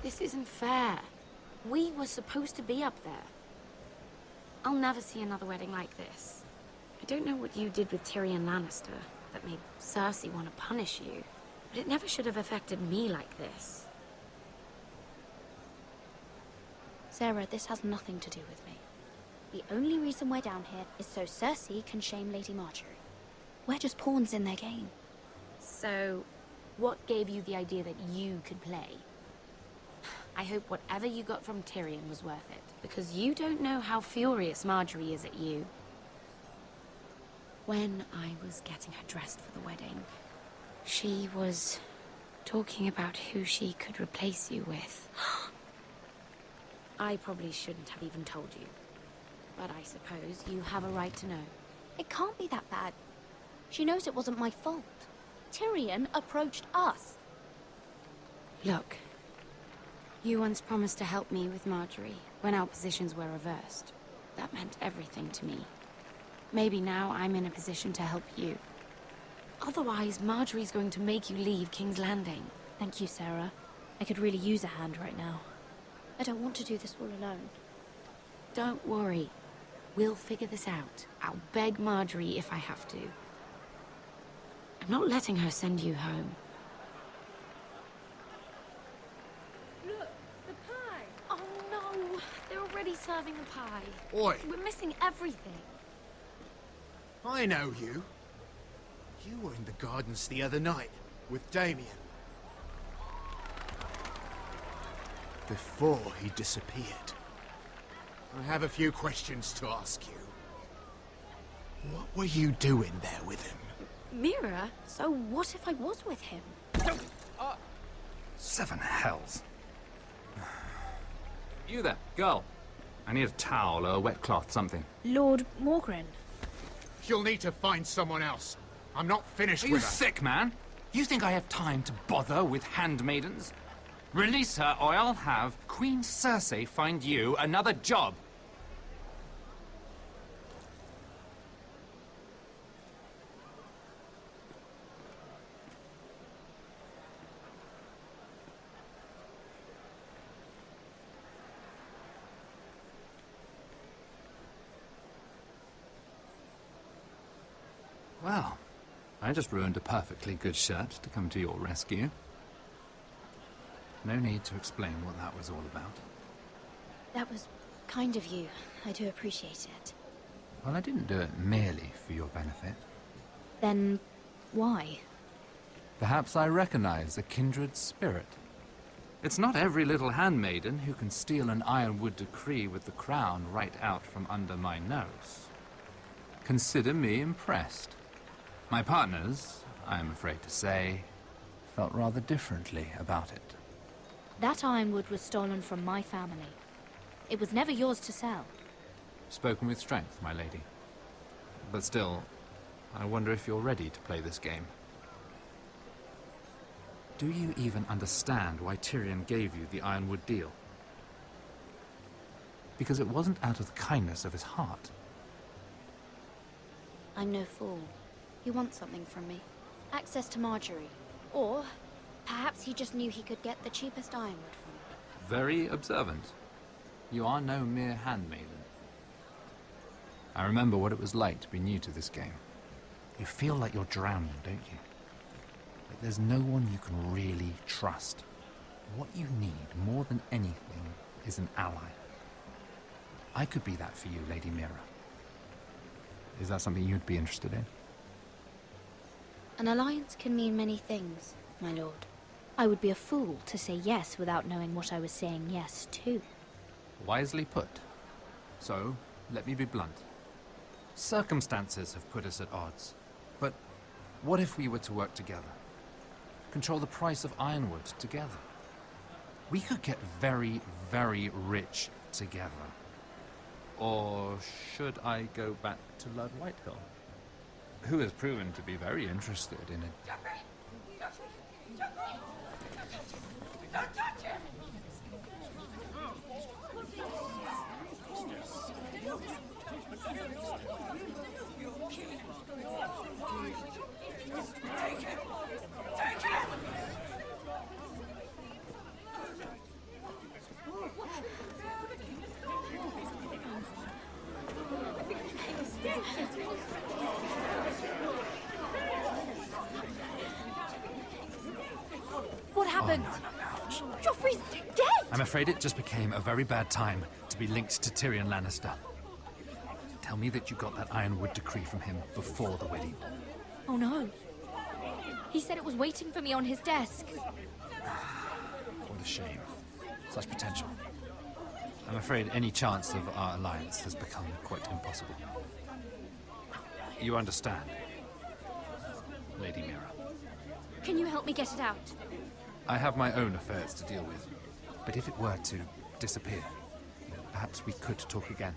This isn't fair. We were supposed to be up there. I'll never see another wedding like this. I don't know what you did with Tyrion Lannister that made Cersei want to punish you, but it never should have affected me like this. Sarah, this has nothing to do with me. The only reason we're down here is so Cersei can shame Lady Marjorie. We're just pawns in their game. So, what gave you the idea that you could play? I hope whatever you got from Tyrion was worth it, because you don't know how furious Marjorie is at you. When I was getting her dressed for the wedding, she was talking about who she could replace you with. I probably shouldn't have even told you, but I suppose you have a right to know. It can't be that bad. She knows it wasn't my fault. Tyrion approached us. Look, you once promised to help me with Marjorie when our positions were reversed. That meant everything to me. Maybe now I'm in a position to help you. Otherwise, Marjorie's going to make you leave King's Landing. Thank you, Sarah. I could really use a hand right now. I don't want to do this all alone. Don't worry. We'll figure this out. I'll beg Marjorie if I have to. I'm not letting her send you home. Look, the pie! Oh no! They're already serving the pie. Oi! We're missing everything. I know you. You were in the gardens the other night with Damien. Before he disappeared. I have a few questions to ask you. What were you doing there with him? Mira? So what if I was with him? Seven hells. You there, girl. I need a towel or a wet cloth, something. Lord Morgren. You'll need to find someone else. I'm not finished Are you with her. sick, man? You think I have time to bother with handmaidens? Release her, or I'll have Queen Cersei find you another job. Well, I just ruined a perfectly good shirt to come to your rescue. No need to explain what that was all about. That was kind of you. I do appreciate it. Well, I didn't do it merely for your benefit. Then why? Perhaps I recognize a kindred spirit. It's not every little handmaiden who can steal an ironwood decree with the crown right out from under my nose. Consider me impressed. My partners, I am afraid to say, felt rather differently about it. That ironwood was stolen from my family. It was never yours to sell. Spoken with strength, my lady. But still, I wonder if you're ready to play this game. Do you even understand why Tyrion gave you the ironwood deal? Because it wasn't out of the kindness of his heart. I'm no fool. He wants something from me. Access to Marjorie. Or perhaps he just knew he could get the cheapest ironwood from me. Very observant. You are no mere handmaiden. I remember what it was like to be new to this game. You feel like you're drowning, don't you? Like there's no one you can really trust. What you need more than anything is an ally. I could be that for you, Lady Mira. Is that something you'd be interested in? An alliance can mean many things, my lord. I would be a fool to say yes without knowing what I was saying yes to. Wisely put. So, let me be blunt. Circumstances have put us at odds. But what if we were to work together? Control the price of ironwood together? We could get very, very rich together. Or should I go back to Lord Whitehill, who has proven to be very interested in it? Don't touch him! Take him! Take him! I'm afraid it just became a very bad time to be linked to Tyrion Lannister. Tell me that you got that Ironwood decree from him before the wedding. Oh no. He said it was waiting for me on his desk. What a shame. Such potential. I'm afraid any chance of our alliance has become quite impossible. You understand, Lady Mira. Can you help me get it out? I have my own affairs to deal with. But if it were to disappear, perhaps we could talk again.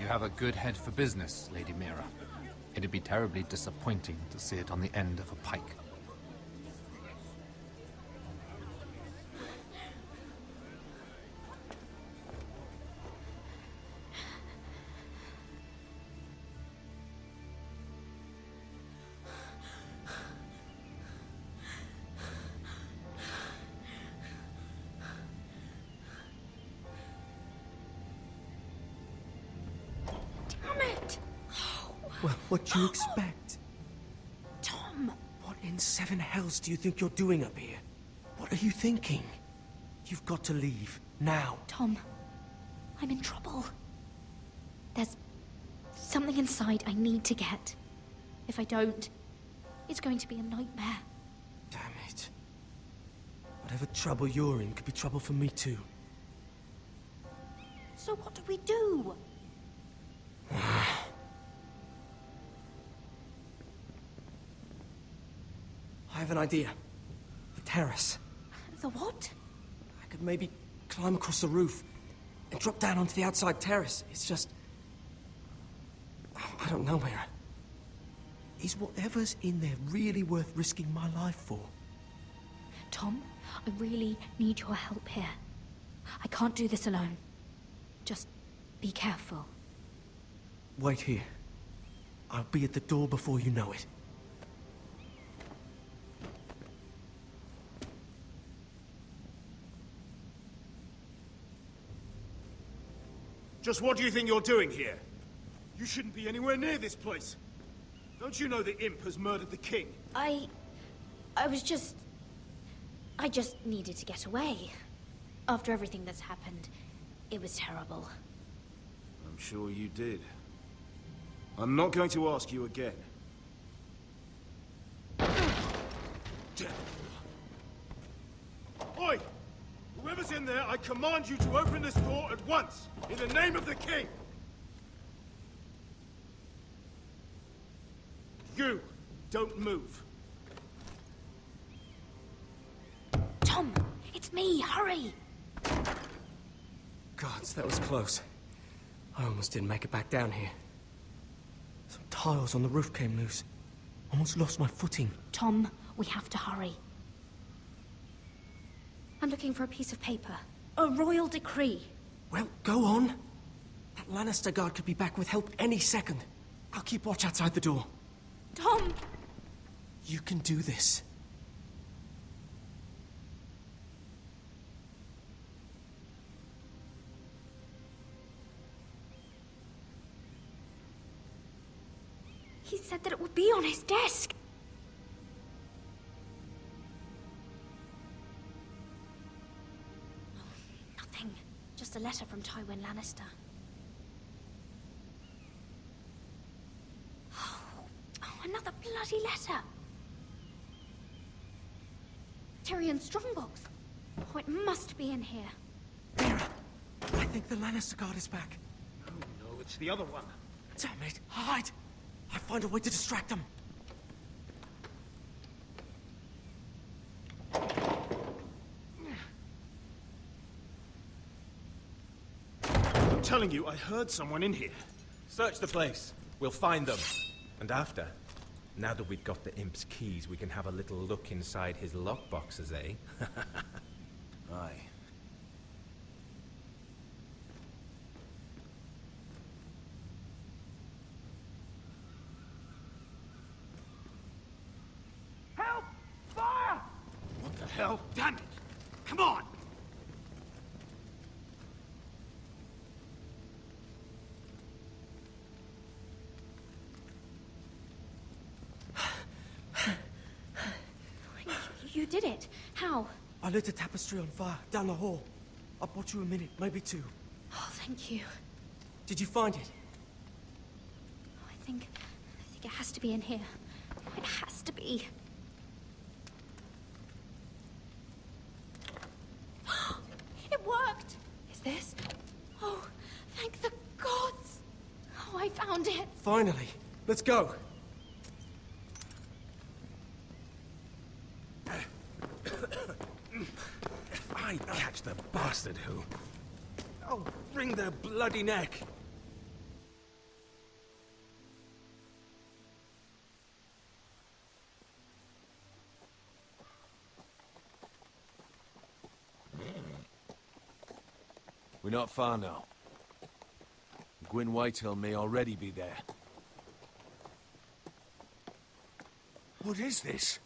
You have a good head for business, Lady Mira. It'd be terribly disappointing to see it on the end of a pike. Well, what do you expect? Tom! What in seven hells do you think you're doing up here? What are you thinking? You've got to leave, now. Tom, I'm in trouble. There's something inside I need to get. If I don't, it's going to be a nightmare. Damn it. Whatever trouble you're in could be trouble for me too. So what do we do? I have an idea. The terrace. The what? I could maybe climb across the roof and drop down onto the outside terrace. It's just... I don't know, Mira. Is whatever's in there really worth risking my life for? Tom, I really need your help here. I can't do this alone. Just be careful. Wait here. I'll be at the door before you know it. Just what do you think you're doing here? You shouldn't be anywhere near this place. Don't you know the imp has murdered the king? I just needed to get away. After everything that's happened, it was terrible. I'm sure you did. I'm not going to ask you again. Oi! Whoever's in there, I command you to open this door at once, in the name of the king! You, don't move. Tom, it's me, hurry! Gods, that was close. I almost didn't make it back down here. Some tiles on the roof came loose. Almost lost my footing. Tom, we have to hurry. I'm looking for a piece of paper. A royal decree. Well, go on. That Lannister guard could be back with help any second. I'll keep watch outside the door. Tom! You can do this. He said that it would be on his desk. Nothing. Just a letter from Tywin Lannister. Oh, another bloody letter. Tyrion's strongbox. Oh, it must be in here. Mira, I think the Lannister guard is back. Oh no, it's the other one. Damn it, hide! I'll find a way to distract them. I'm telling you, I heard someone in here. Search the place. We'll find them. And after, now that we've got the imp's keys, we can have a little look inside his lockboxes, eh? Aye. Help! Fire! What the hell? Damn it! Come on! You did it. How? I lit a tapestry on fire down the hall. I bought you a minute, maybe two. Oh, thank you. Did you find it? I think it has to be in here. It has to be. It worked! Is this? Oh, thank the gods! Oh, I found it! Finally. Let's go. If I catch the bastard who... I'll wring their bloody neck. We're not far now. Gwyn Whitehill may already be there. What is this?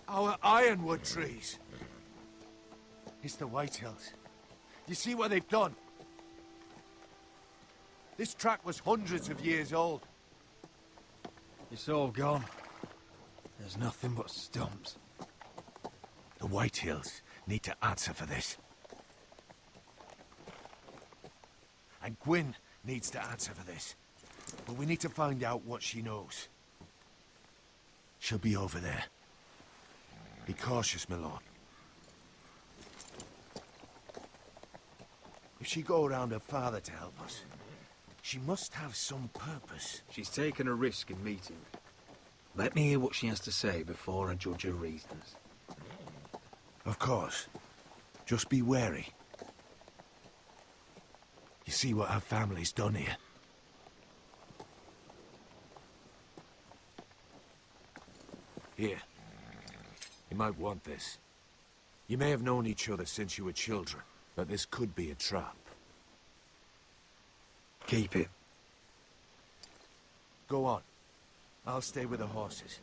Our ironwood trees. It's the Whitehills. You see what they've done? This track was hundreds of years old. It's all gone. There's nothing but stumps. The Whitehills need to answer for this. And Gwyn needs to answer for this. But we need to find out what she knows. She'll be over there. Be cautious, my lord. If she go around her father to help us, she must have some purpose. She's taken a risk in meeting me. Let me hear what she has to say before I judge her reasons. Of course. Just be wary. You see what her family's done here? Here. You might want this. You may have known each other since you were children, but this could be a trap. Keep it. Go on. I'll stay with the horses.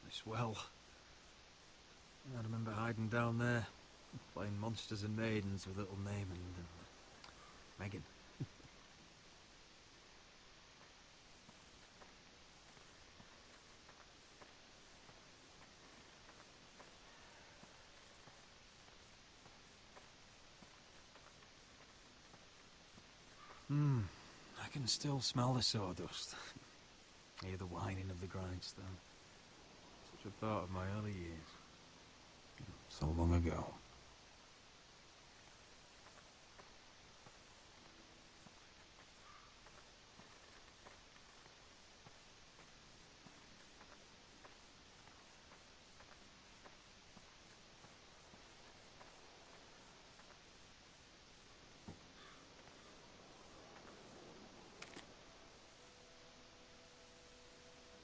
This well. I remember hiding down there, playing monsters and maidens with little Naaman and Megan. I can still smell the sawdust. Hear the whining of the grindstone. Such a part of my early years. So long ago.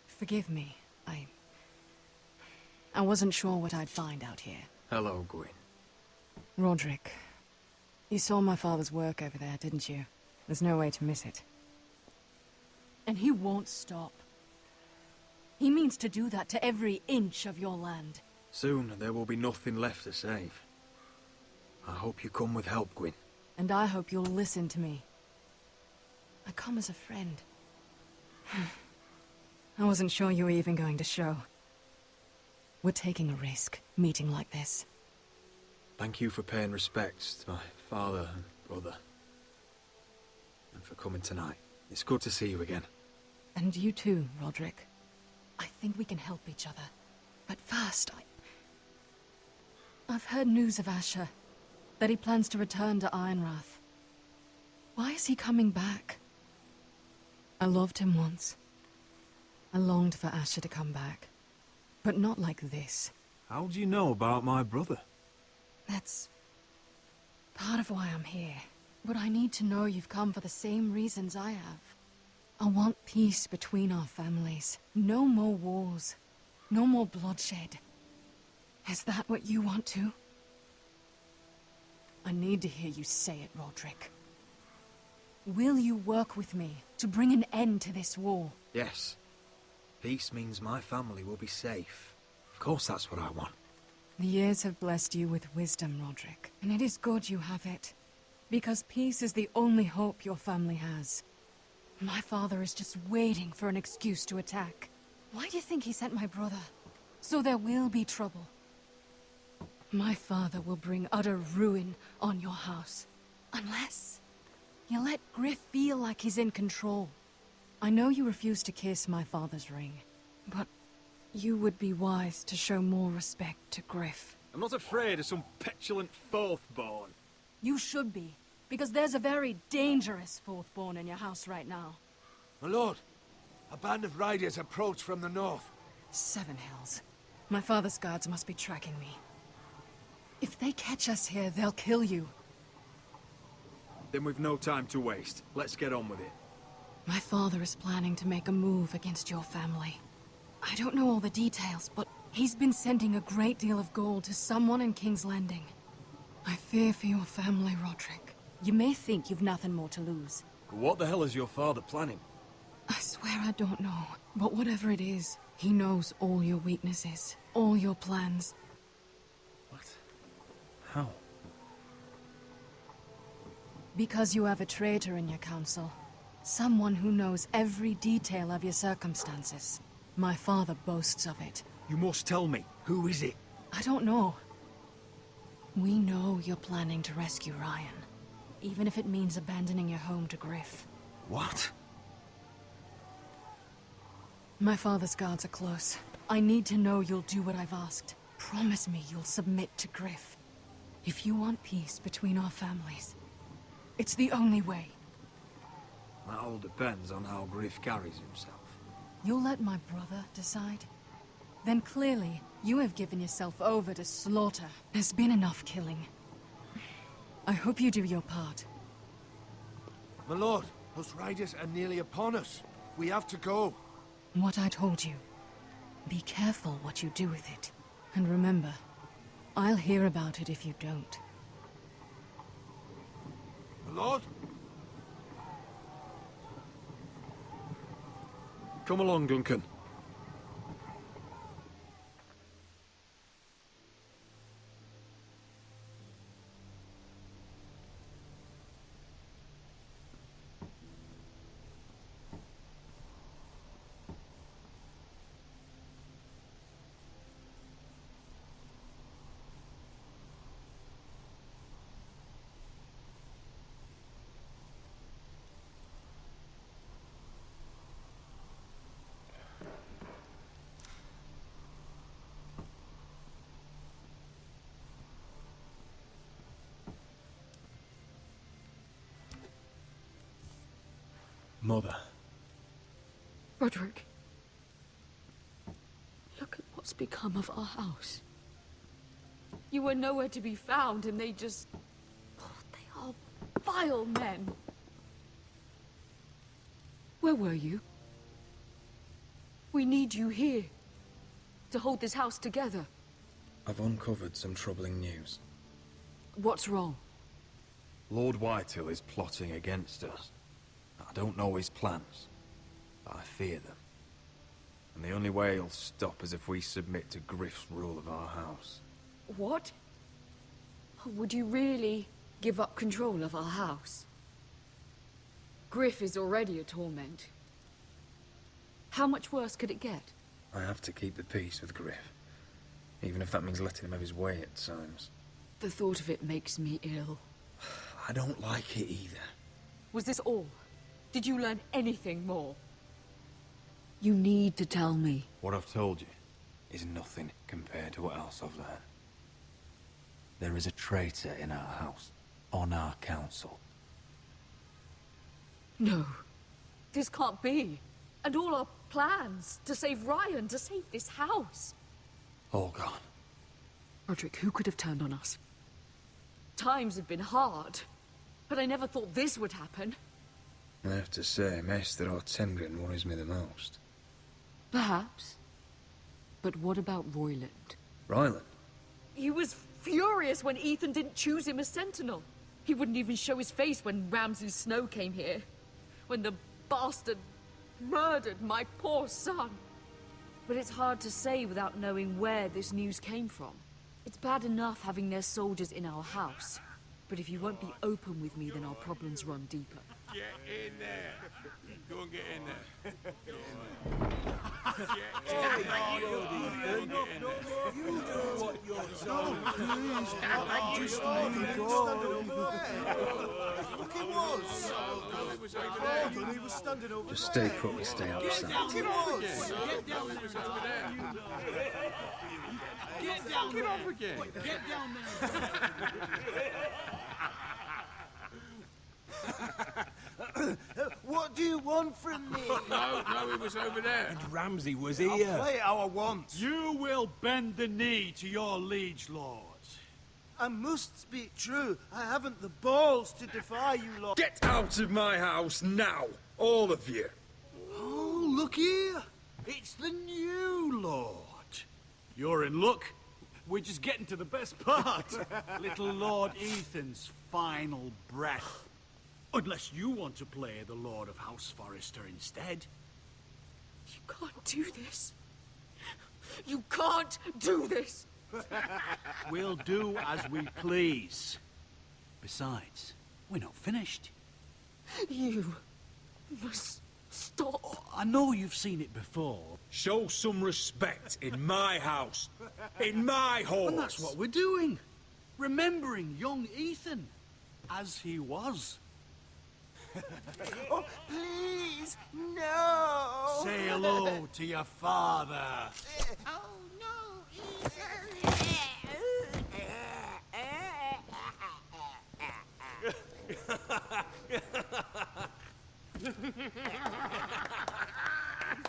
Forgive me. I wasn't sure what I'd find out here. Hello, Gwyn. Roderick, you saw my father's work over there, didn't you? There's no way to miss it. And he won't stop. He means to do that to every inch of your land. Soon there will be nothing left to save. I hope you come with help, Gwyn. And I hope you'll listen to me. I come as a friend. I wasn't sure you were even going to show. We're taking a risk, meeting like this. Thank you for paying respects to my father and brother. And for coming tonight. It's good to see you again. And you too, Roderick. I think we can help each other. But first, I've heard news of Asher. That he plans to return to Ironrath. Why is he coming back? I loved him once. I longed for Asher to come back. But not like this. How do you know about my brother? That's part of why I'm here. But I need to know you've come for the same reasons I have. I want peace between our families. No more wars. No more bloodshed. Is that what you want too? I need to hear you say it, Roderick. Will you work with me to bring an end to this war? Yes. Peace means my family will be safe. Of course that's what I want. The years have blessed you with wisdom, Roderick, and it is good you have it. Because peace is the only hope your family has. My father is just waiting for an excuse to attack. Why do you think he sent my brother? So there will be trouble. My father will bring utter ruin on your house. Unless you let Griff feel like he's in control. I know you refuse to kiss my father's ring, but you would be wise to show more respect to Griff. I'm not afraid of some petulant fourth-born. You should be, because there's a very dangerous fourth-born in your house right now. My lord, a band of riders approach from the north. Seven Hills. My father's guards must be tracking me. If they catch us here, they'll kill you. Then we've no time to waste. Let's get on with it. My father is planning to make a move against your family. I don't know all the details, but he's been sending a great deal of gold to someone in King's Landing. I fear for your family, Roderick. You may think you've nothing more to lose. What the hell is your father planning? I swear I don't know, but whatever it is, he knows all your weaknesses, all your plans. What? How? Because you have a traitor in your council. Someone who knows every detail of your circumstances. My father boasts of it. You must tell me. Who is it? I don't know. We know you're planning to rescue Ryan. Even if it means abandoning your home to Griff. What? My father's guards are close. I need to know you'll do what I've asked. Promise me you'll submit to Griff. If you want peace between our families, it's the only way. That all depends on how Griff carries himself. You'll let my brother decide? Then clearly, you have given yourself over to slaughter. There's been enough killing. I hope you do your part. My lord, those riders are nearly upon us. We have to go. What I told you. Be careful what you do with it. And remember, I'll hear about it if you don't. My lord? Come along, Duncan. Mother. Roderick. Look at what's become of our house. You were nowhere to be found, and they just... Oh, they are vile men. Where were you? We need you here. To hold this house together. I've uncovered some troubling news. What's wrong? Lord Whitehill is plotting against us. I don't know his plans, but I fear them. And the only way he'll stop is if we submit to Griff's rule of our house. What? Would you really give up control of our house? Griff is already a torment. How much worse could it get? I have to keep the peace with Griff, even if that means letting him have his way at times. The thought of it makes me ill. I don't like it either. Was this all? Did you learn anything more? You need to tell me. What I've told you is nothing compared to what else I've learned. There is a traitor in our house, on our council. No. This can't be. And all our plans to save Ryan, to save this house. All gone. Roderick, who could have turned on us? Times have been hard. But I never thought this would happen. I have to say, Maester Ortengren worries me the most. Perhaps. But what about Royland? Ryland? He was furious when Ethan didn't choose him as Sentinel. He wouldn't even show his face when Ramsay Snow came here. When the bastard murdered my poor son. But it's hard to say without knowing where this news came from. It's bad enough having their soldiers in our house. But if you won't be open with me, then our problems run deeper. Get in there. Go and get in there. Just stay put and stay out of sight. Get down there. Get off again. Get down there. What do you want from me? No, it was over there. And Ramsay was I'll here. play how I want. You will bend the knee to your liege lord. I must speak true. I haven't the balls to defy you, Lord. Get out of my house now, all of you. Oh, look here. It's the new lord. You're in luck. We're just getting to the best part. Little Lord Ethan's final breath. Unless you want to play the Lord of House Forrester instead. You can't do this. You can't do this. We'll do as we please. Besides, we're not finished. You must stop. I know you've seen it before. Show some respect in my house. In my hall. And that's what we're doing. Remembering young Ethan. As he was. Oh, please, no! Say hello to your father. Oh, no,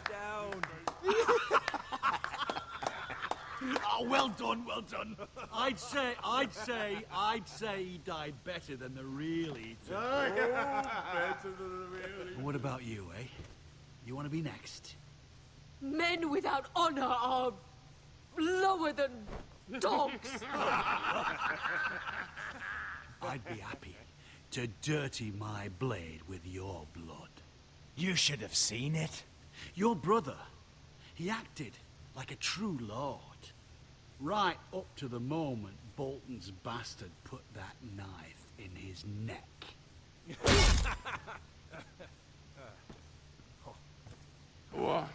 Down. Oh, well done, well done. I'd say he died better than the real Ethan. Better than the real. And what about you, eh? You want to be next? Men without honor are lower than dogs. I'd be happy to dirty my blade with your blood. You should have seen it. Your brother, he acted like a true lord. Right up to the moment Bolton's bastard put that knife in his neck. What?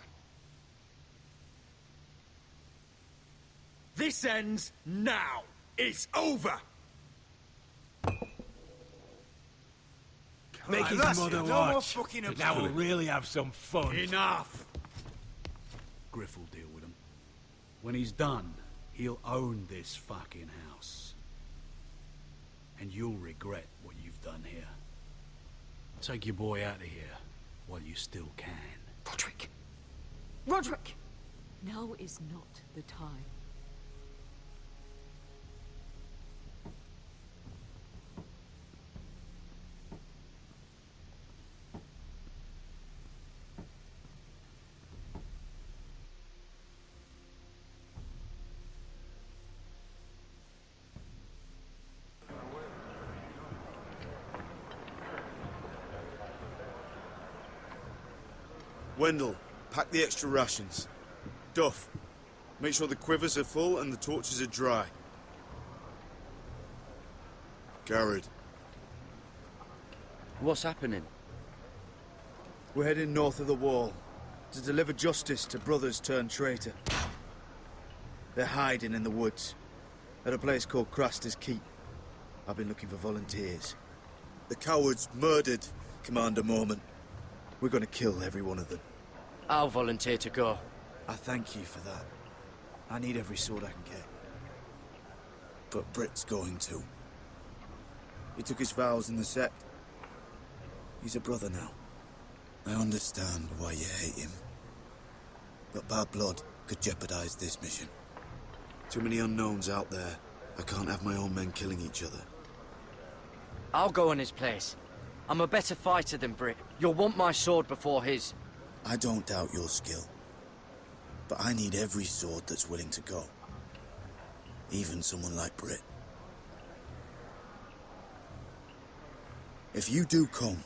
This ends now. It's over. Make his that's mother it. No more watch. fucking But now we'll really have some fun. Enough! Griff will deal with him. When he's done, he'll own this fucking house. And you'll regret what you've done here. Take your boy out of here while you still can. Roderick! Roderick! Now is not the time. Wendell, pack the extra rations. Duff, make sure the quivers are full and the torches are dry. Garrett. What's happening? We're heading north of the wall to deliver justice to brothers turned traitor. They're hiding in the woods at a place called Craster's Keep. I've been looking for volunteers. The cowards murdered Commander Mormon. We're gonna kill every one of them. I'll volunteer to go. I thank you for that. I need every sword I can get. But Britt's going too. He took his vows in the sect. He's a brother now. I understand why you hate him. But bad blood could jeopardize this mission. Too many unknowns out there. I can't have my own men killing each other. I'll go in his place. I'm a better fighter than Britt. You'll want my sword before his. I don't doubt your skill. But I need every sword that's willing to go. Even someone like Britt. If you do come,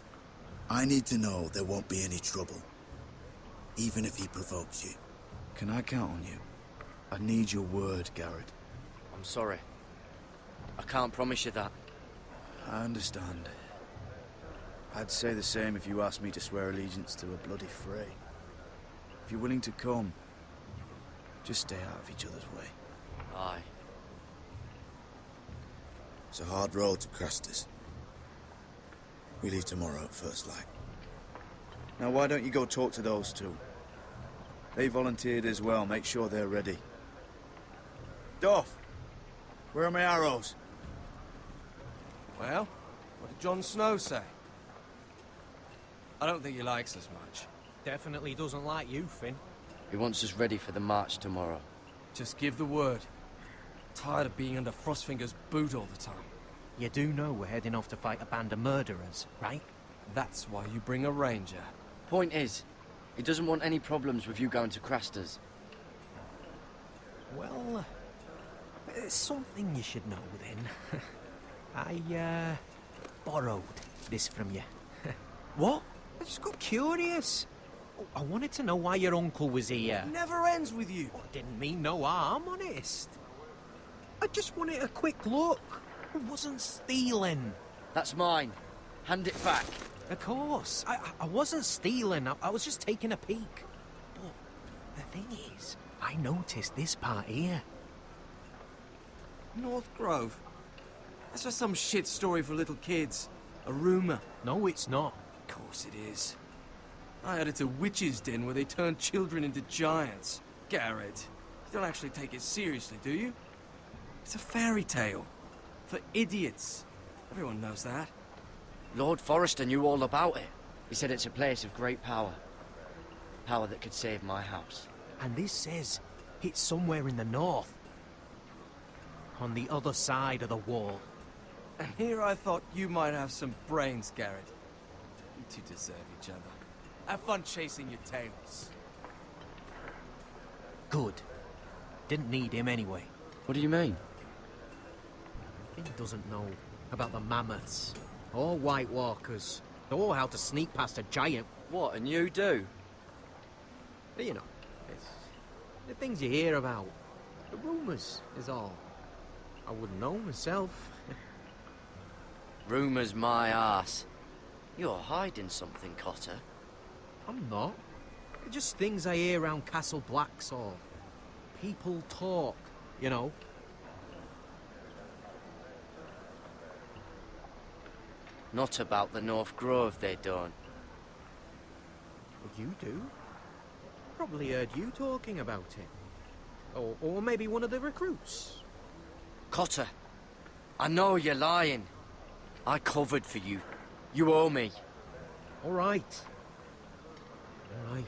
I need to know there won't be any trouble. Even if he provokes you. Can I count on you? I need your word, Garrett. I'm sorry. I can't promise you that. I understand. I'd say the same if you asked me to swear allegiance to a bloody fray. If you're willing to come, just stay out of each other's way. Aye. It's a hard road to Crastus. We leave tomorrow at first light. Now why don't you go talk to those two? They volunteered as well, make sure they're ready. Doff! Where are my arrows? Well, what did Jon Snow say? I don't think he likes us much. Definitely doesn't like you, Finn. He wants us ready for the march tomorrow. Just give the word. Tired of being under Frostfinger's boot all the time. You do know we're heading off to fight a band of murderers, right? That's why you bring a ranger. Point is, he doesn't want any problems with you going to Crastus. Well, there's something you should know then. I, borrowed this from you. What? I just got curious. I wanted to know why your uncle was here. It never ends with you. I didn't mean no harm, honest. I just wanted a quick look. I wasn't stealing. That's mine. Hand it back. Of course. I wasn't stealing. I was just taking a peek. But the thing is, I noticed this part here. North Grove? That's just some shit story for little kids. A rumor. No, it's not. Of course it is. I heard it's a witch's den where they turn children into giants. Garrett, you don't actually take it seriously, do you? It's a fairy tale. For idiots. Everyone knows that. Lord Forrester knew all about it. He said it's a place of great power. Power that could save my house. And this says it's somewhere in the north. On the other side of the wall. And here I thought you might have some brains, Garrett. You two deserve each other. Have fun chasing your tails. Good. Didn't need him anyway. What do you mean? Finn doesn't know about the mammoths, or White Walkers, or how to sneak past a giant. What, and you do? But you know, it's the things you hear about. The rumours is all. I wouldn't know myself. Rumours my arse. You're hiding something, Cotter. I'm not. They're just things I hear around Castle Blacksall. People talk, you know. Not about the North Grove, they don't. Well, you do. Probably heard you talking about it. Or maybe one of the recruits. Cotter, I know you're lying. I covered for you. You owe me. All right. All right.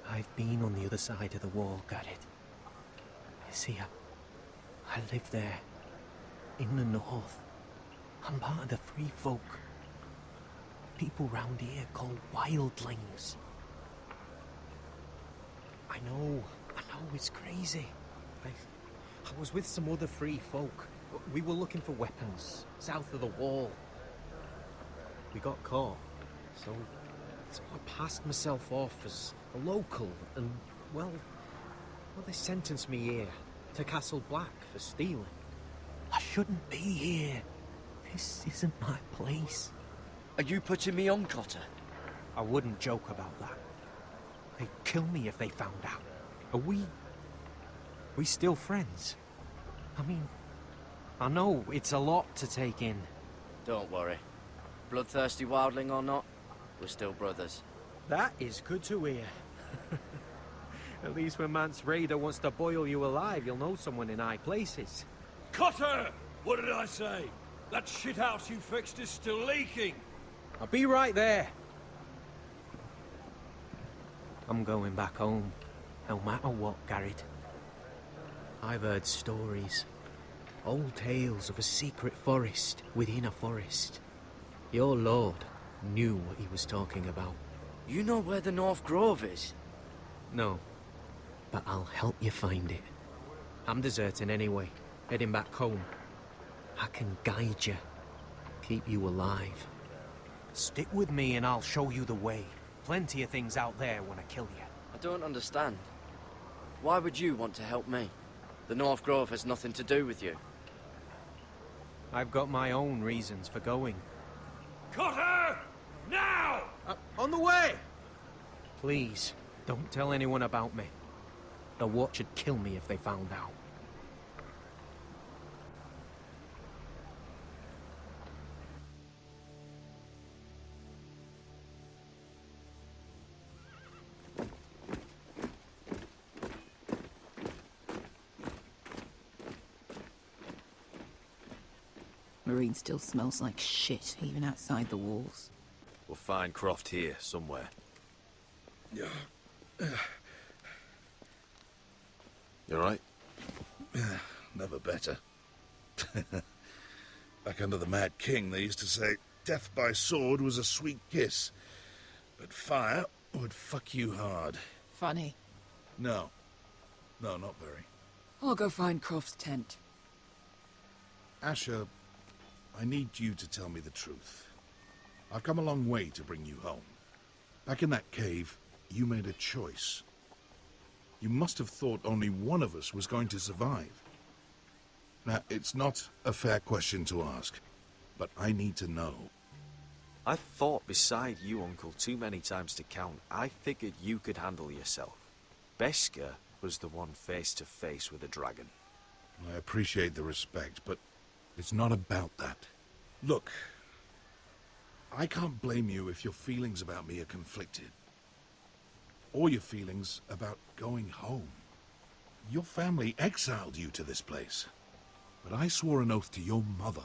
I've been on the other side of the wall, Garrett. You see, I live there, in the north. I'm part of the free folk. People round here call wildlings. I know it's crazy. I was with some other free folk. We were looking for weapons, south of the wall. We got caught, so I passed myself off as a local, and, well, they sentenced me here, to Castle Black, for stealing. I shouldn't be here. This isn't my place. Are you putting me on, Cotter? I wouldn't joke about that. They'd kill me if they found out. Are we still friends? I mean, I know it's a lot to take in. Don't worry. Bloodthirsty wildling or not, we're still brothers. That is good to hear. At least when Mance Raider wants to boil you alive, you'll know someone in high places. Cotter! What did I say? That shithouse you fixed is still leaking! I'll be right there. I'm going back home, no matter what, Garrett. I've heard stories. Old tales of a secret forest within a forest. Your lord knew what he was talking about. You know where the North Grove is? No, but I'll help you find it. I'm deserting anyway, heading back home. I can guide you, keep you alive. Stick with me and I'll show you the way. Plenty of things out there want to kill you. I don't understand. Why would you want to help me? The North Grove has nothing to do with you. I've got my own reasons for going. Cotter! Now! On the way! Please, don't tell anyone about me. The Watch would kill me if they found out. Marine still smells like shit, even outside the walls. We'll find Croft here, somewhere. Yeah. You alright? Never better. Back under the Mad King, they used to say death by sword was a sweet kiss, but fire would fuck you hard. Funny. No. No, not very. I'll go find Croft's tent. Asher, I need you to tell me the truth. I've come a long way to bring you home. Back in that cave, you made a choice. You must have thought only one of us was going to survive. Now, it's not a fair question to ask, but I need to know. I've fought beside you, Uncle, too many times to count. I figured you could handle yourself. Beskha was the one face to face with a dragon. I appreciate the respect, but it's not about that. Look, I can't blame you if your feelings about me are conflicted. Or your feelings about going home. Your family exiled you to this place. But I swore an oath to your mother.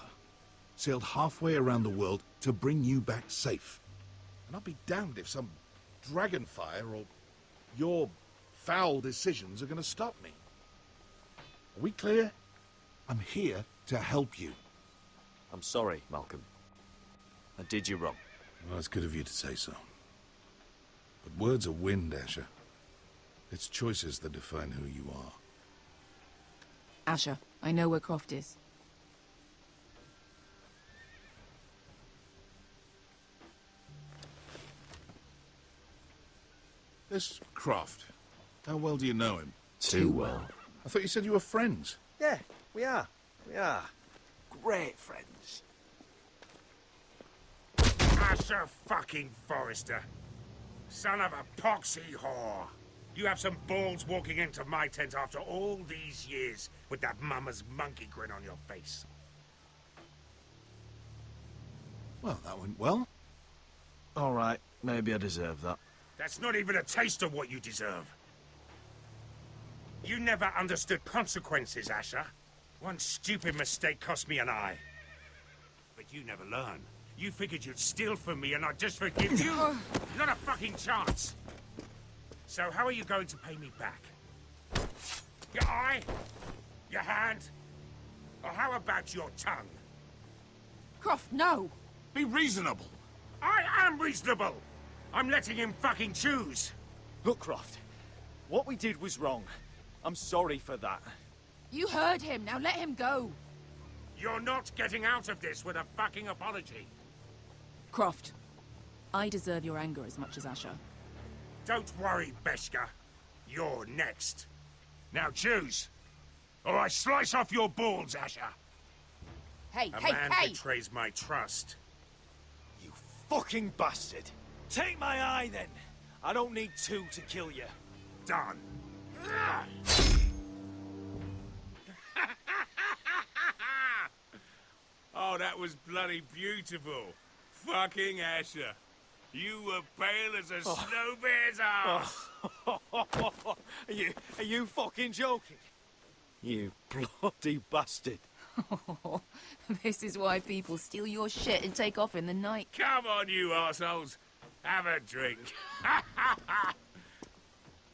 Sailed halfway around the world to bring you back safe. And I'll be damned if some dragonfire or your foul decisions are going to stop me. Are we clear? I'm here to help you. I'm sorry, Malcolm. I did you wrong. Well, it's good of you to say so. But words are wind, Asher. It's choices that define who you are. Asher, I know where Croft is. This Croft, how well do you know him? Too well. I thought you said you were friends. Yeah, we are. We are. Great friends. Asher fucking Forrester. Son of a poxy whore. You have some balls walking into my tent after all these years with that mama's monkey grin on your face. Well, that went well. All right, maybe I deserve that. That's not even a taste of what you deserve. You never understood consequences, Asher. One stupid mistake cost me an eye. But you never learn. You figured you'd steal from me and I'd just forgive you? Not a fucking chance. So how are you going to pay me back? Your eye? Your hand? Or how about your tongue? Croft, no! Be reasonable. I am reasonable! I'm letting him fucking choose. Look, Croft. What we did was wrong. I'm sorry for that. You heard him, now let him go! You're not getting out of this with a fucking apology. Croft, I deserve your anger as much as Asher. Don't worry, Beskha. You're next. Now choose, or I slice off your balls, Asher. Hey, A hey, man hey! betrays my trust. You fucking bastard! Take my eye, then! I don't need two to kill you. Done. Oh, that was bloody beautiful. Fucking Asher. You were pale as a snow bear's ass. Are you fucking joking? You bloody bastard. This is why people steal your shit and take off in the night. Come on, you arseholes. Have a drink.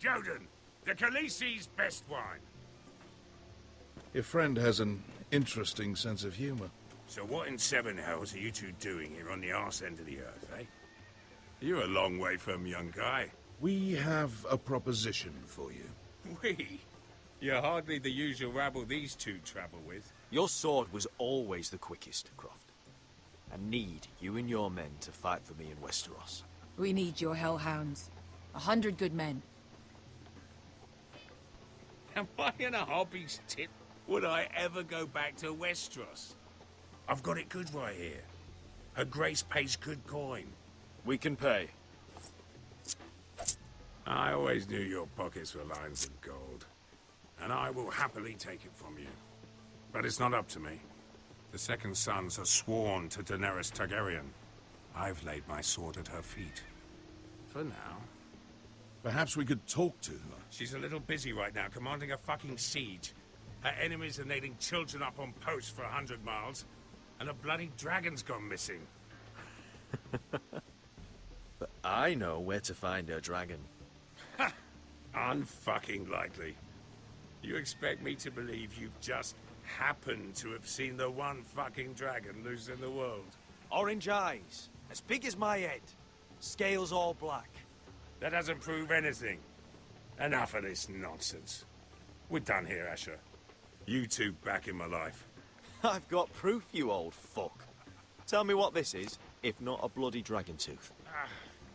Joden, the Khaleesi's best wine. Your friend has an interesting sense of humor. So what in seven hells are you two doing here on the arse end of the earth, eh? You're a long way from, young guy. We have a proposition for you. We? You're hardly the usual rabble these two travel with. Your sword was always the quickest, Croft. I need you and your men to fight for me in Westeros. We need your hellhounds. 100 good men. Am I in a hobby's tip? Would I ever go back to Westeros? I've got it good right here. Her Grace pays good coin. We can pay. I always knew your pockets were lines of gold. And I will happily take it from you. But it's not up to me. The Second Sons are sworn to Daenerys Targaryen. I've laid my sword at her feet. For now. Perhaps we could talk to her. She's a little busy right now, commanding a fucking siege. Her enemies are nailing children up on posts for 100 miles, and a bloody dragon's gone missing. But I know where to find her dragon. Ha! Unfucking likely. You expect me to believe you've just happened to have seen the one fucking dragon loose in the world? Orange eyes, as big as my head. Scales all black. That doesn't prove anything. Enough of this nonsense. We're done here, Asher. You two back in my life. I've got proof, you old fuck. Tell me what this is, if not a bloody dragon tooth.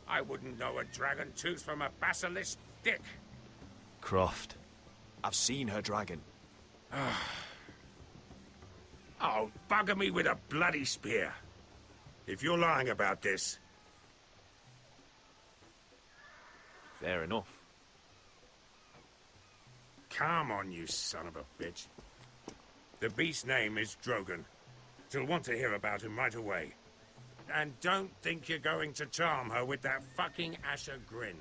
I wouldn't know a dragon tooth from a basilisk dick. Croft, I've seen her dragon. Oh, bugger me with a bloody spear. If you're lying about this... Fair enough. Come on, you son of a bitch. The beast's name is Drogon. She'll want to hear about him right away. And don't think you're going to charm her with that fucking Asher grin.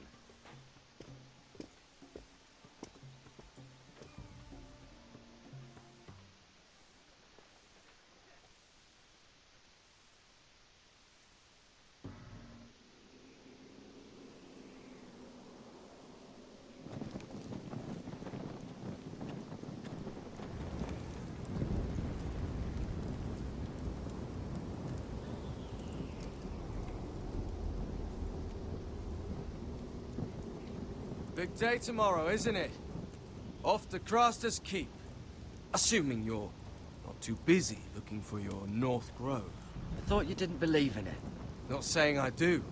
Big day tomorrow, isn't it? Off to Craster's Keep. Assuming you're not too busy looking for your North Grove. I thought you didn't believe in it. Not saying I do.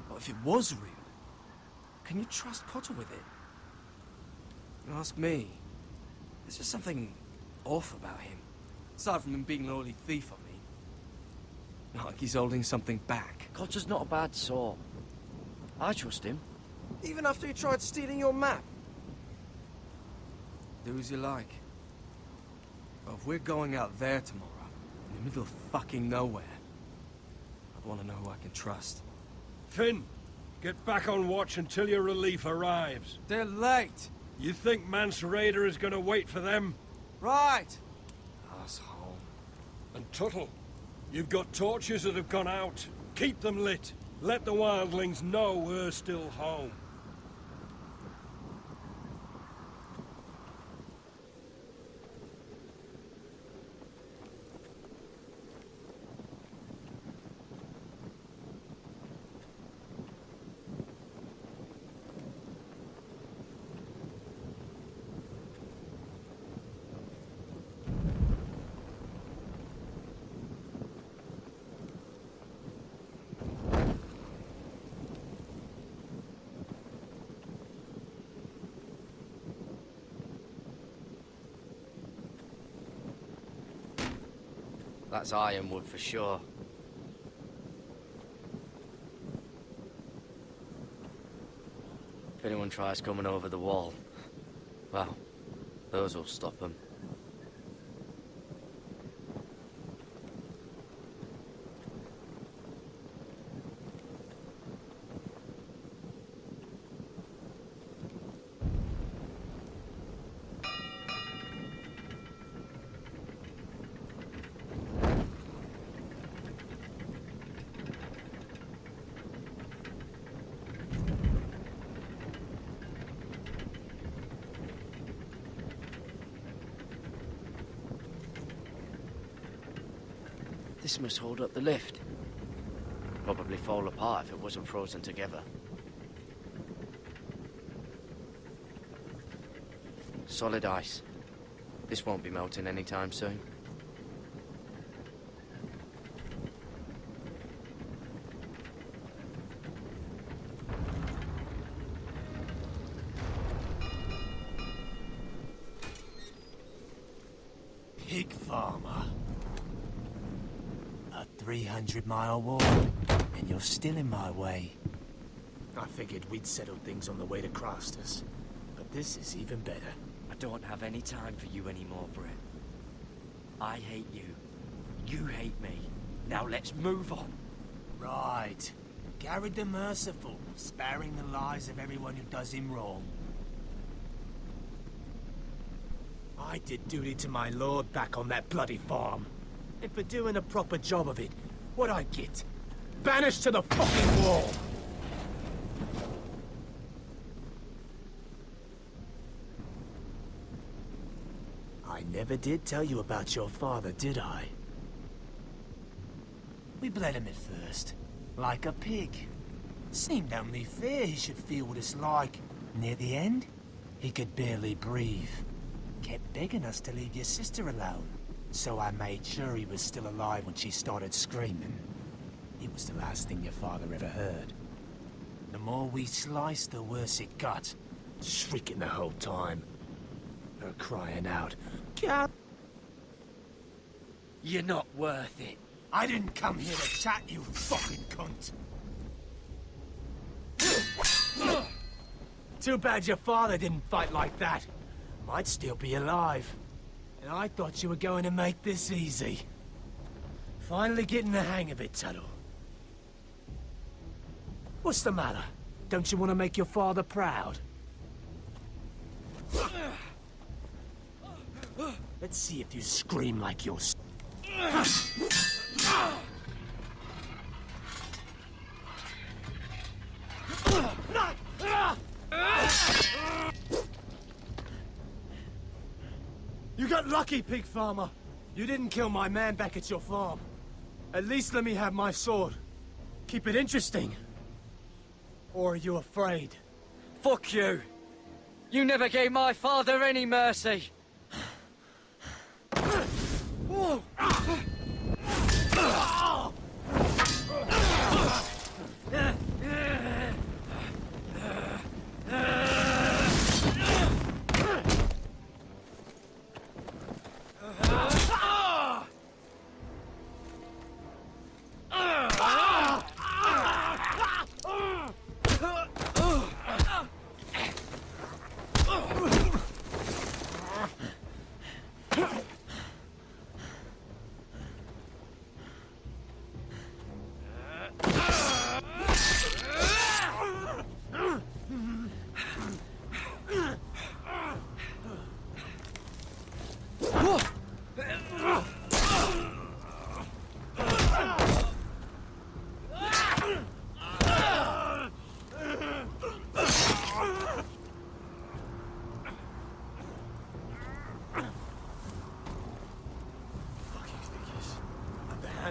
But if it was real, can you trust Potter with it? You ask me. There's just something off about him. Aside from him being an early thief, I mean. Not like he's holding something back. Cotter's not a bad sort. I trust him. Even after he tried stealing your map? Do as you like. But if we're going out there tomorrow, in the middle of fucking nowhere, I'd want to know who I can trust. Finn, get back on watch until your relief arrives. They're late! You think Mance Rayder is gonna wait for them? Right! Asshole. And Tuttle, you've got torches that have gone out. Keep them lit. Let the wildlings know we're still home. That's ironwood for sure. If anyone tries coming over the wall, well, those will stop them. This must hold up the lift. Probably fall apart if it wasn't frozen together. Solid ice. This won't be melting anytime soon. Pig farmer. A 300-mile walk, and you're still in my way. I figured we'd settled things on the way to Crastus, but this is even better. I don't have any time for you anymore, Brett. I hate you. You hate me. Now let's move on. Right. Garrett the Merciful, sparing the lives of everyone who does him wrong. I did duty to my lord back on that bloody farm. And for doing a proper job of it, what'd I get? Banished to the fucking wall! I never did tell you about your father, did I? We bled him at first, like a pig. Seemed only fair he should feel what it's like. Near the end, he could barely breathe. Kept begging us to leave your sister alone. So I made sure he was still alive when she started screaming. It was the last thing your father ever heard. The more we sliced, the worse it got. Shrieking the whole time. Her crying out, "Gar-" You're not worth it. I didn't come here to chat, you fucking cunt. Too bad your father didn't fight like that. Might still be alive. And I thought you were going to make this easy. Finally getting the hang of it, Tuttle. What's the matter? Don't you want to make your father proud? Let's see if you scream like you're... You got lucky, pig farmer. You didn't kill my man back at your farm. At least let me have my sword. Keep it interesting. Or are you afraid? Fuck you! You never gave my father any mercy!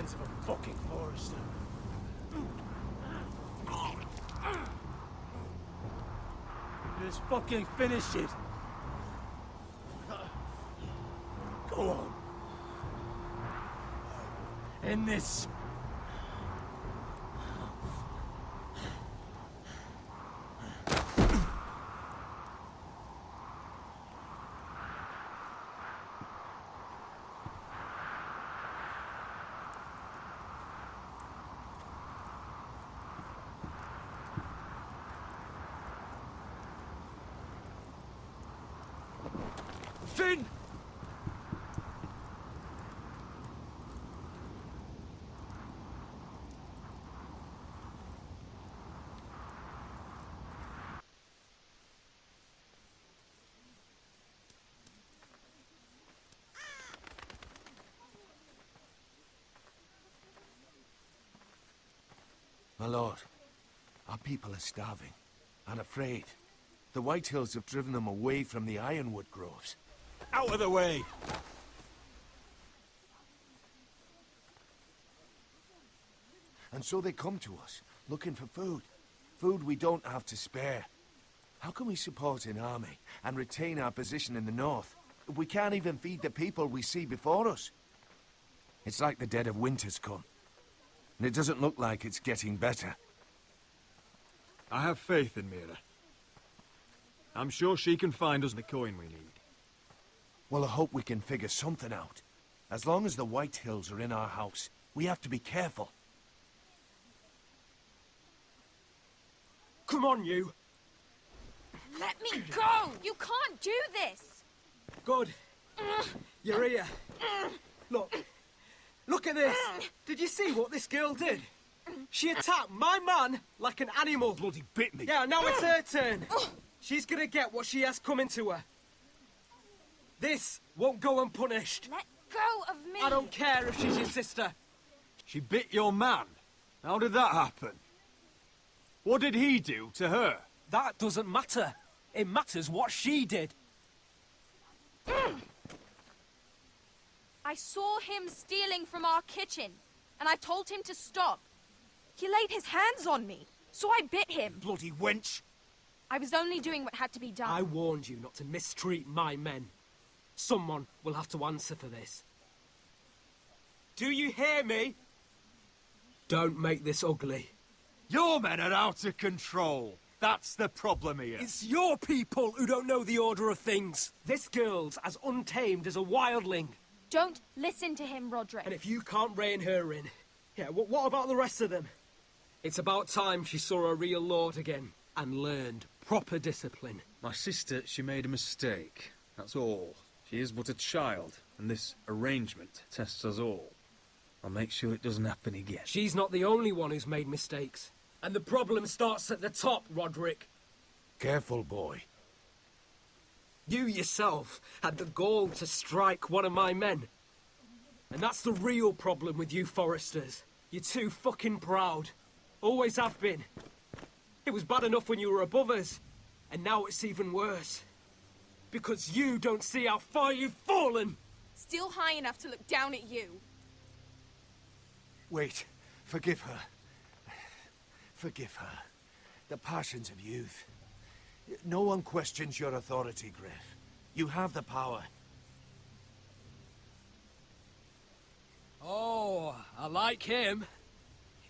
Of a fucking forester. Just fucking finish it. Go on. End this. Finn! My lord, our people are starving and afraid. The Whitehills have driven them away from the ironwood groves. Out of the way! And so they come to us, looking for food. Food we don't have to spare. How can we support an army and retain our position in the north if we can't even feed the people we see before us? It's like the dead of winter's come. And it doesn't look like it's getting better. I have faith in Mira. I'm sure she can find us the coin we need. Well, I hope we can figure something out. As long as the White Hills are in our house, we have to be careful. Come on, you! Let me go! You can't do this! Good. You're here. Look at this! Did you see what this girl did? She attacked my man like an animal. Bloody bit me. Yeah, now it's her turn. She's gonna get what she has coming to her. This won't go unpunished. Let go of me! I don't care if she's your sister. She bit your man. How did that happen? What did he do to her? That doesn't matter. It matters what she did. I saw him stealing from our kitchen, and I told him to stop. He laid his hands on me, so I bit him. Bloody wench! I was only doing what had to be done. I warned you not to mistreat my men. Someone will have to answer for this. Do you hear me? Don't make this ugly. Your men are out of control. That's the problem here. It's your people who don't know the order of things. This girl's as untamed as a wildling. Don't listen to him, Roderick. And if you can't rein her in, yeah, what about the rest of them? It's about time she saw a real lord again and learned proper discipline. My sister, she made a mistake. That's all. She is but a child, and this arrangement tests us all. I'll make sure it doesn't happen again. She's not the only one who's made mistakes. And the problem starts at the top, Roderick. Careful, boy. You yourself had the gall to strike one of my men. And that's the real problem with you Forresters. You're too fucking proud. Always have been. It was bad enough when you were above us. And now it's even worse. Because you don't see how far you've fallen. Still high enough to look down at you. Wait. Forgive her. Forgive her. The passions of youth. No one questions your authority, Griff. You have the power. Oh, I like him.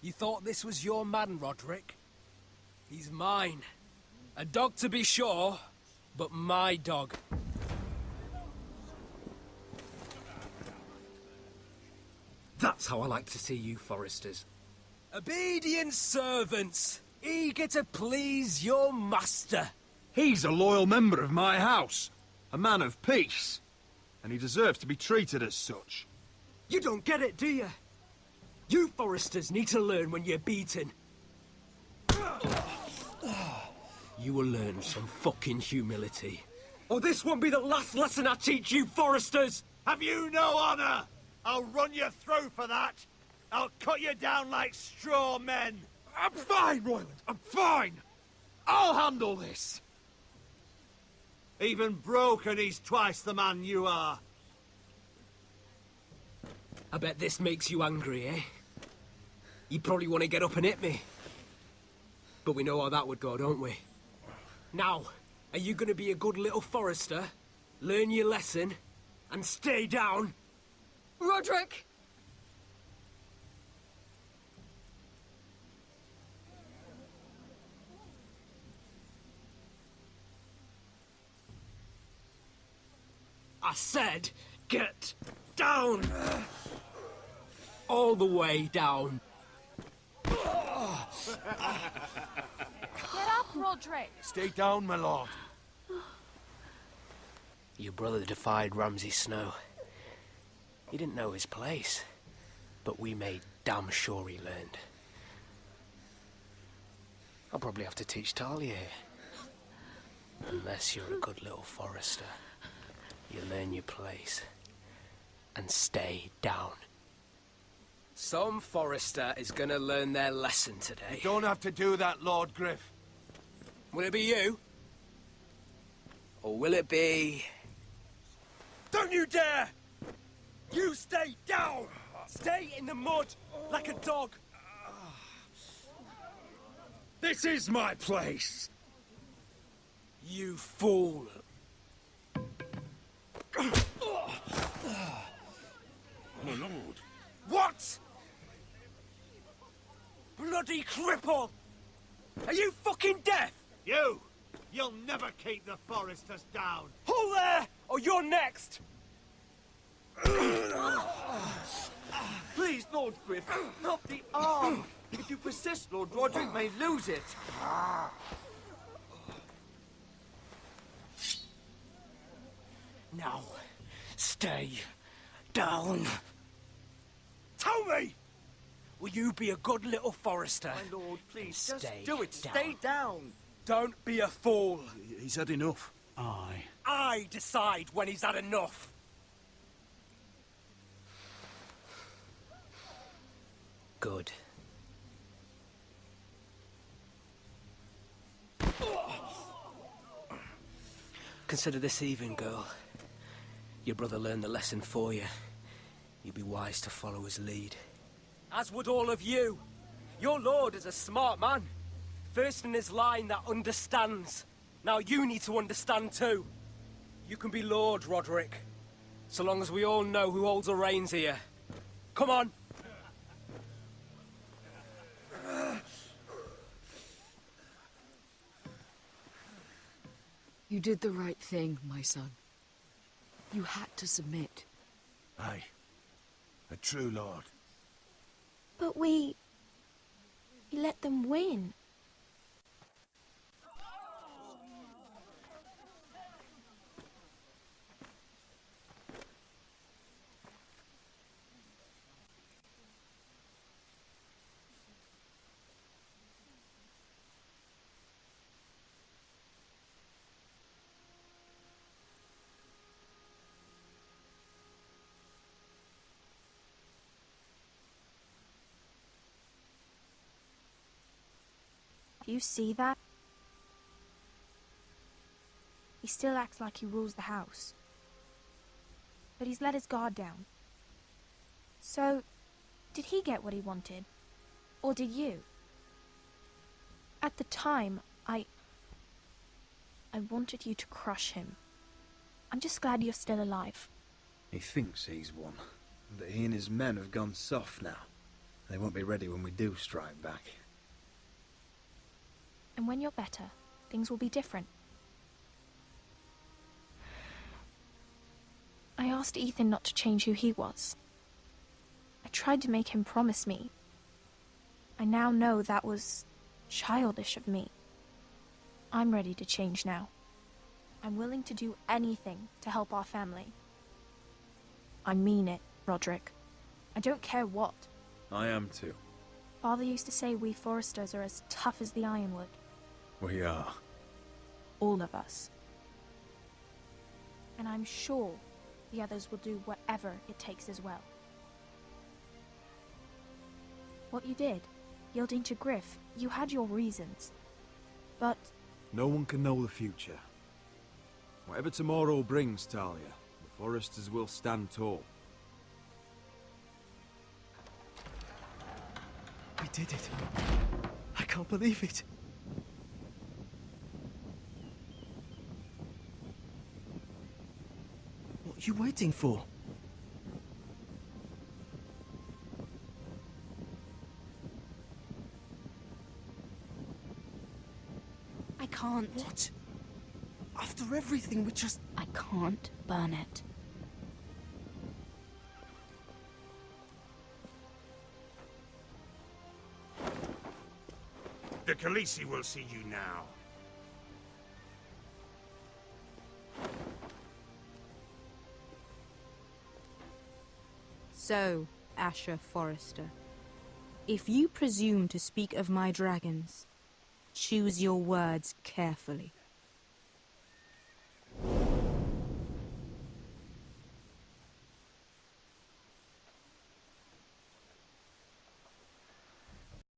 You thought this was your man, Roderick? He's mine. A dog to be sure, but my dog. That's how I like to see you, Forresters. Obedient servants, eager to please your master. He's a loyal member of my house. A man of peace. And he deserves to be treated as such. You don't get it, do you? You Forresters need to learn when you're beaten. You will learn some fucking humility. Or this won't be the last lesson I teach you, Forresters! Have you no honor? I'll run you through for that. I'll cut you down like straw men. I'm fine, Royland. I'm fine. I'll handle this. Even broken, he's twice the man you are. I bet this makes you angry, eh? You probably want to get up and hit me. But we know how that would go, don't we? Now, are you going to be a good little Forrester, learn your lesson, and stay down? Roderick! I said, get down! All the way down. Get up, Roderick! Stay down, my lord. Your brother defied Ramsay Snow. He didn't know his place, but we made damn sure he learned. I'll probably have to teach Talia here. Unless you're a good little Forrester. You learn your place. And stay down. Some Forrester is gonna learn their lesson today. You don't have to do that, Lord Griff. Will it be you? Or will it be... Don't you dare! You stay down! Stay in the mud, like a dog! This is my place! You fool! My lord. What? Bloody cripple! Are you fucking deaf? You'll never keep the Foresters down. Hold there, or you're next! Please, Lord Griff, not the arm. If you persist, Lord Roderick may lose it. Now, stay down. Tell me! Will you be a good little Forester? My lord, please, Stay just do it. down. Stay down. Don't be a fool. He's had enough. Aye. I decide when he's had enough. Good. Consider this even, girl. Your brother learned the lesson for you. You'd be wise to follow his lead. As would all of you. Your lord is a smart man. First in his line that understands. Now you need to understand too. You can be Lord, Roderick. So long as we all know who holds the reins here. Come on. You did the right thing, my son. You had to submit. Aye. A true lord. But we let them win. Do you see that? He still acts like he rules the house. But he's let his guard down. So, did he get what he wanted? Or did you? At the time, I wanted you to crush him. I'm just glad you're still alive. He thinks he's won, but he and his men have gone soft now. They won't be ready when we do strike back. And when you're better, things will be different. I asked Ethan not to change who he was. I tried to make him promise me. I now know that was childish of me. I'm ready to change now. I'm willing to do anything to help our family. I mean it, Roderick. I don't care what. I am too. Father used to say we Foresters are as tough as the ironwood. We are. All of us. And I'm sure the others will do whatever it takes as well. What you did, yielding to Griff, you had your reasons. But No one can know the future. Whatever tomorrow brings, Talia, the Foresters will stand tall. We did it. I can't believe it. What are you waiting for? I can't. What? After everything, we just... I can't burn it. The Khaleesi will see you now. So, Asher Forrester, if you presume to speak of my dragons, choose your words carefully.